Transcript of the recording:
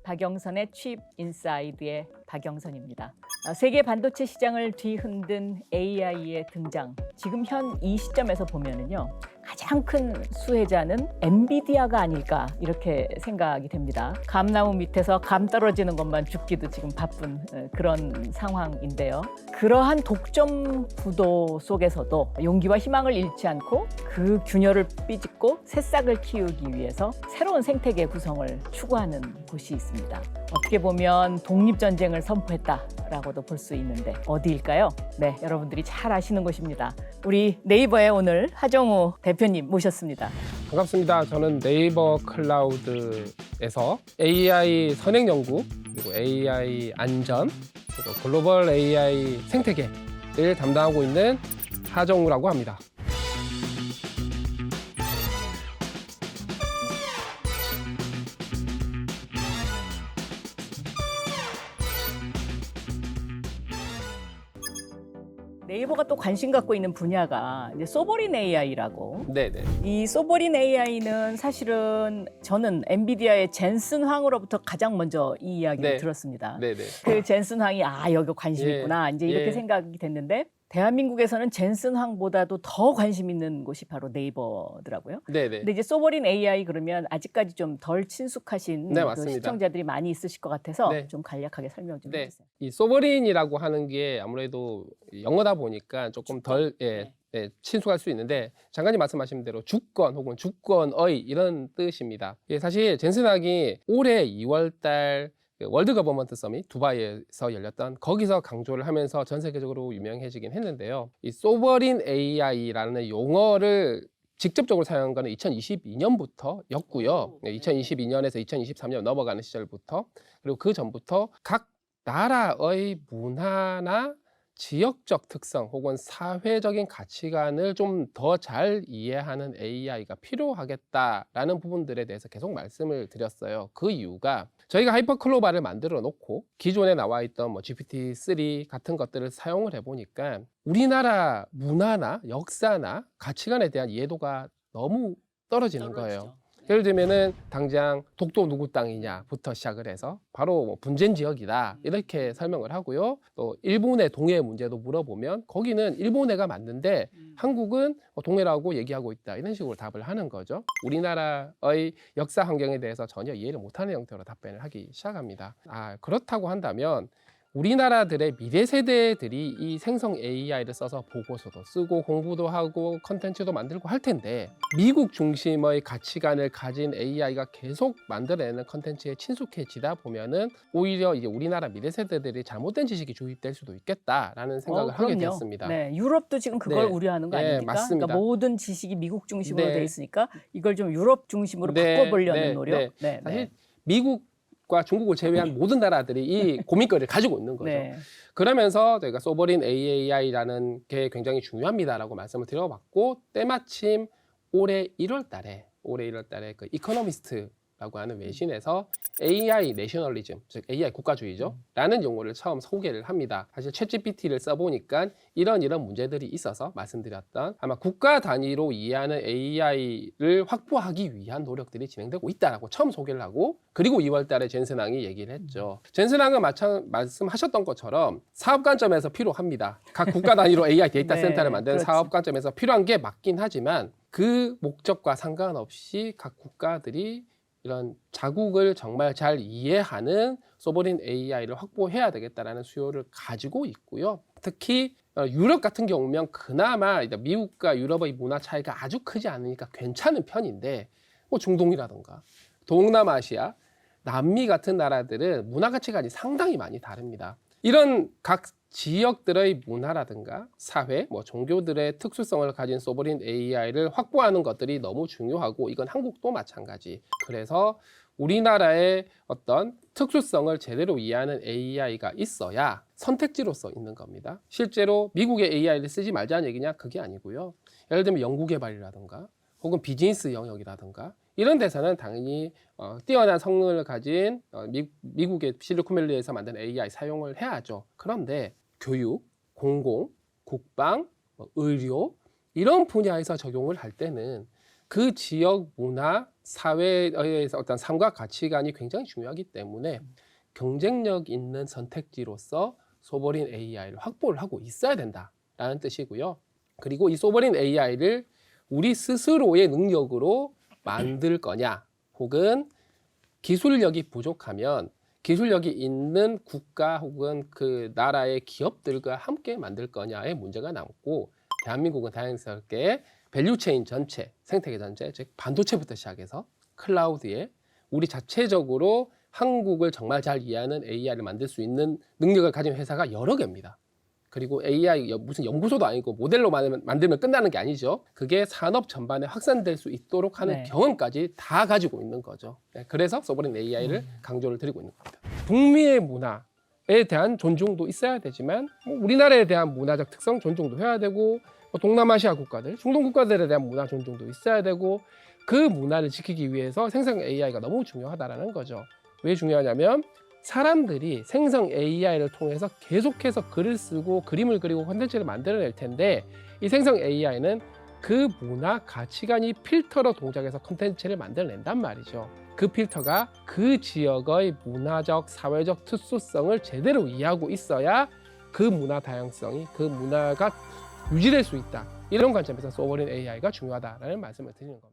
박영선의 칩 인사이드의 박영선입니다. 세계 반도체 시장을 뒤흔든 AI의 등장. 지금 현 이 시점에서 보면은요. 가장 큰 수혜자는 엔비디아가 아닐까 이렇게 생각이 됩니다. 감나무 밑에서 감 떨어지는 것만 죽기도 지금 바쁜 그런 상황인데요. 그러한 독점 구도 속에서도 용기와 희망을 잃지 않고 그 균열을 삐짓고 새싹을 키우기 위해서 새로운 생태계 구성을 추구하는 곳이 있습니다. 어떻게 보면 독립전쟁을 선포했다라고도 볼 수 있는데 어디일까요? 네, 여러분들이 잘 아시는 곳입니다. 우리 네이버의 오늘 하정우 대표님 모셨습니다. 반갑습니다. 저는 네이버 클라우드에서 AI 선행 연구, 그리고 AI 안전, 그리고 글로벌 AI 생태계를 담당하고 있는 하정우라고 합니다. 네이버가 또 관심 갖고 있는 분야가 이제 소버린 AI라고. 네네. 이 소버린 AI는 사실은 저는 엔비디아의 젠슨 황으로부터 가장 먼저 이 이야기를 네. 들었습니다. 네네. 그 젠슨 황이 여기 관심 예. 있구나 이제 이렇게 예. 생각이 됐는데 대한민국에서는 젠슨 황보다도 더 관심 있는 곳이 바로 네이버더라고요. 네네. 근데 이제 소버린 AI 그러면 아직까지 좀 덜 친숙하신 네, 그 맞습니다. 시청자들이 많이 있으실 것 같아서 네. 좀 간략하게 설명 좀 네. 해주세요. 이 소버린이라고 하는 게 아무래도 영어다 보니까 조금 덜 친숙할 수 있는데 장관님 말씀하신 대로 주권 혹은 주권의 이런 뜻입니다. 사실 젠슨학이 올해 2월 달 월드 거버먼트 서밋 두바이에서 열렸던 거기서 강조를 하면서 전 세계적으로 유명해지긴 했는데요. 이 소버린 AI라는 용어를 직접적으로 사용한 거는 2022년부터였고요. 2022년에서 2023년 넘어가는 시절부터, 그리고 그 전부터 각 나라의 문화나 지역적 특성 혹은 사회적인 가치관을 좀 더 잘 이해하는 AI가 필요하겠다라는 부분들에 대해서 계속 말씀을 드렸어요. 그 이유가 저희가 하이퍼클로바를 만들어 놓고 기존에 나와 있던 GPT-3 같은 것들을 사용을 해보니까 우리나라 문화나 역사나 가치관에 대한 이해도가 너무 떨어지는 거예요. 예를 들면은 당장 독도 누구 땅이냐부터 시작을 해서 바로 분쟁 지역이다 이렇게 설명을 하고요. 또 일본의 동해 문제도 물어보면 거기는 일본해가 맞는데 한국은 동해라고 얘기하고 있다 이런 식으로 답을 하는 거죠. 우리나라의 역사 환경에 대해서 전혀 이해를 못하는 형태로 답변을 하기 시작합니다. 그렇다고 한다면 우리나라들의 미래 세대들이 이 생성 AI를 써서 보고서도 쓰고 공부도 하고 컨텐츠도 만들고 할 텐데 미국 중심의 가치관을 가진 AI가 계속 만들어내는 컨텐츠에 친숙해지다 보면은 오히려 이제 우리나라 미래 세대들이 잘못된 지식이 주입될 수도 있겠다라는 생각을 하게 그럼요. 되었습니다. 네, 유럽도 지금 그걸 네. 우려하는 거 예, 아닙니까? 맞습니다. 그러니까 모든 지식이 미국 중심으로 네. 돼 있으니까 이걸 좀 유럽 중심으로 네, 바꿔보려는 네, 노력. 네. 사실 미국과 중국을 제외한 모든 나라들이 이 고민거리를 가지고 있는 거죠. 네. 그러면서 저희가 소버린 AI라는 게 굉장히 중요합니다라고 말씀을 드려봤고 때마침 올해 1월 달에 그 이코노미스트라고 하는 외신에서 AI 내셔널리즘, 즉 AI 국가주의죠 라는 용어를 처음 소개를 합니다. 사실 챗GPT를 써보니까 이런 문제들이 있어서 말씀드렸던 아마 국가 단위로 이해하는 AI를 확보하기 위한 노력들이 진행되고 있다라고 처음 소개를 하고, 그리고 2월 달에 젠슨왕이 얘기를 했죠. 젠슨왕은 말씀하셨던 것처럼 사업 관점에서 필요합니다. 각 국가 단위로 AI 데이터 네, 센터를 만드는 그렇지. 사업 관점에서 필요한 게 맞긴 하지만 그 목적과 상관없이 각 국가들이 이런 자국을 정말 잘 이해하는 소버린 AI를 확보해야 되겠다라는 수요를 가지고 있고요. 특히 유럽 같은 경우면 그나마 미국과 유럽의 문화 차이가 아주 크지 않으니까 괜찮은 편인데 중동이라든가 동남아시아, 남미 같은 나라들은 문화 가치관이 상당히 많이 다릅니다. 이런 각 지역들의 문화라든가 사회, 종교들의 특수성을 가진 소버린 AI를 확보하는 것들이 너무 중요하고, 이건 한국도 마찬가지. 그래서 우리나라의 어떤 특수성을 제대로 이해하는 AI가 있어야 선택지로서 있는 겁니다. 실제로 미국의 AI를 쓰지 말자는 얘기냐? 그게 아니고요. 예를 들면 연구 개발이라든가 혹은 비즈니스 영역이라든가 이런 데서는 당연히 뛰어난 성능을 가진 미국의 실리콘밸리에서 만든 AI 사용을 해야죠. 그런데 교육, 공공, 국방, 의료 이런 분야에서 적용을 할 때는 그 지역 문화, 사회에서 어떤 삶과 가치관이 굉장히 중요하기 때문에 경쟁력 있는 선택지로서 소버린 AI를 확보를 하고 있어야 된다라는 뜻이고요. 그리고 이 소버린 AI를 우리 스스로의 능력으로 만들 거냐, 혹은 기술력이 부족하면 기술력이 있는 국가 혹은 그 나라의 기업들과 함께 만들 거냐의 문제가 남고, 대한민국은 다행스럽게 밸류체인 전체, 생태계 전체, 즉 반도체부터 시작해서 클라우드에 우리 자체적으로 한국을 정말 잘 이해하는 AI를 만들 수 있는 능력을 가진 회사가 여러 개입니다. 그리고 AI 무슨 연구소도 아니고 모델로 만들면 끝나는 게 아니죠. 그게 산업 전반에 확산될 수 있도록 하는 네. 경험까지 다 가지고 있는 거죠. 네, 그래서 소버린 AI를 강조를 드리고 있는 겁니다. 북미의 문화에 대한 존중도 있어야 되지만 우리나라에 대한 문화적 특성 존중도 해야 되고, 동남아시아 국가들, 중동 국가들에 대한 문화 존중도 있어야 되고, 그 문화를 지키기 위해서 생성 AI가 너무 중요하다라는 거죠. 왜 중요하냐면 사람들이 생성 AI를 통해서 계속해서 글을 쓰고 그림을 그리고 콘텐츠를 만들어낼 텐데, 이 생성 AI는 그 문화 가치관이 필터로 동작해서 콘텐츠를 만들어낸단 말이죠. 그 필터가 그 지역의 문화적, 사회적 특수성을 제대로 이해하고 있어야 그 문화 다양성이, 그 문화가 유지될 수 있다. 이런 관점에서 소버린 AI가 중요하다라는 말씀을 드리는 겁니다.